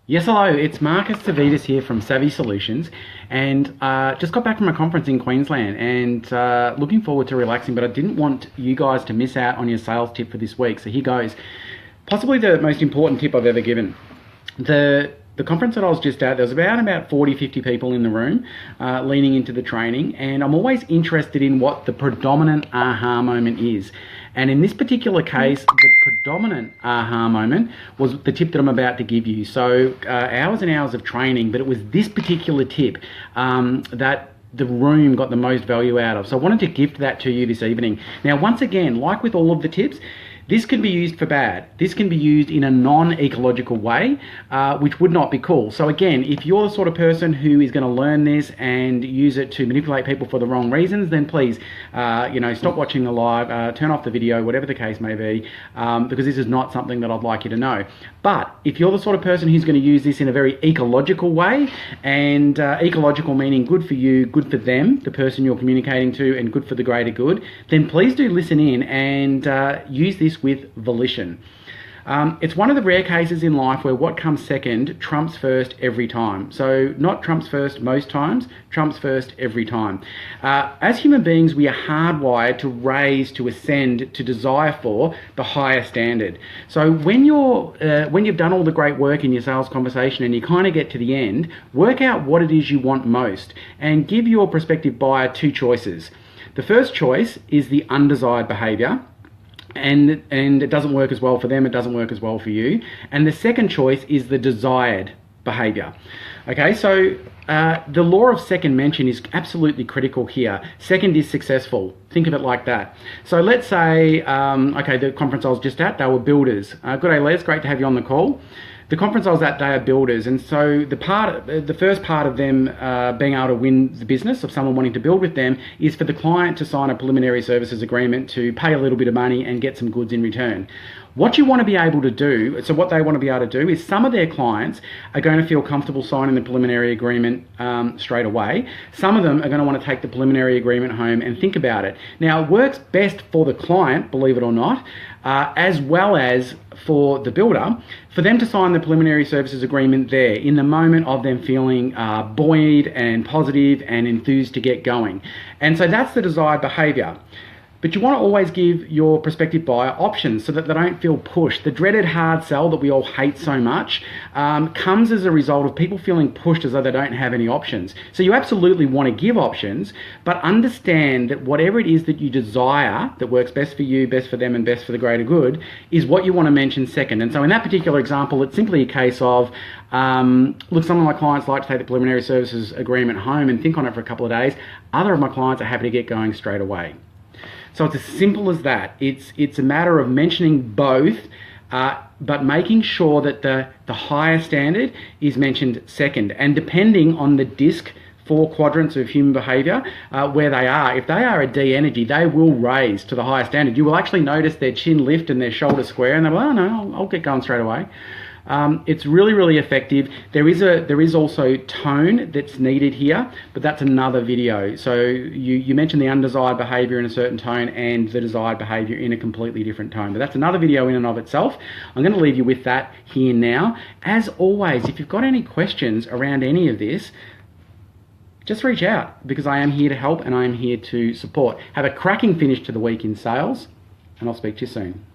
Yes, hello, it's Marcus Tavitas here from Savvy Solutions, and just got back from a conference in Queensland and looking forward to relaxing, but I didn't want you guys to miss out on your sales tip for this week, so here goes. Possibly the most important tip I've ever given. The conference that I was just at, there was about 40, 50 people in the room leaning into the training, and I'm always interested in what the predominant aha moment is. And in this particular case, the predominant aha moment was the tip that I'm about to give you. So hours and hours of training, but it was this particular tip that the room got the most value out of. So I wanted to gift that to you this evening. Now, once again, like with all of the tips, this can be used for bad. This can be used in a non-ecological way, which would not be cool. So again, if you're the sort of person who is going to learn this and use it to manipulate people for the wrong reasons, then please, stop watching the live, turn off the video, whatever the case may be, because this is not something that I'd like you to know. But if you're the sort of person who's going to use this in a very ecological way, and ecological meaning good for you, good for them, the person you're communicating to, and good for the greater good, then please do listen in and use this with volition. It's one of the rare cases in life where what comes second trumps first every time. So not trumps first most times, trumps first every time. As human beings, we are hardwired to raise, to ascend, to desire for the higher standard. So when you've done all the great work in your sales conversation and you kind of get to the end, work out what it is you want most and give your prospective buyer two choices. The first choice is the undesired behavior. And it doesn't work as well for them, it doesn't work as well for you. And the second choice is the desired behavior. Okay, so the law of second mention is absolutely critical here. Second is successful. Think of it like that. So let's say, the conference I was just at, they were builders. Good day, Les, great to have you on the call. The conference I was at, they are builders, and so the first part of them being able to win the business of someone wanting to build with them is for the client to sign a preliminary services agreement to pay a little bit of money and get some goods in return. What you want to be able to do, so what they want to be able to do is some of their clients are going to feel comfortable signing the preliminary agreement straight away. Some of them are going to want to take the preliminary agreement home and think about it. Now, it works best for the client, believe it or not, as well as for the builder, for them to sign the preliminary services agreement there in the moment of them feeling buoyed and positive and enthused to get going. And so that's the desired behavior. But you want to always give your prospective buyer options so that they don't feel pushed. The dreaded hard sell that we all hate so much comes as a result of people feeling pushed as though they don't have any options. So you absolutely want to give options, but understand that whatever it is that you desire that works best for you, best for them, and best for the greater good is what you want to mention second. And so in that particular example, it's simply a case of, look, some of my clients like to take the preliminary services agreement home and think on it for a couple of days. Other of my clients are happy to get going straight away. So it's as simple as that. It's a matter of mentioning both, but making sure that the higher standard is mentioned second. And depending on the DISC 4 quadrants of human behavior, where they are, if they are a D energy, they will raise to the higher standard. You will actually notice their chin lift and their shoulders square, and they're like, oh no, I'll get going straight away. It's really, really effective. There is also tone that's needed here, but that's another video. So you mentioned the undesired behavior in a certain tone and the desired behavior in a completely different tone, but that's another video in and of itself. I'm going to leave you with that here now. As always, if you've got any questions around any of this, just reach out, because I am here to help and I am here to support. Have a cracking finish to the week in sales, and I'll speak to you soon.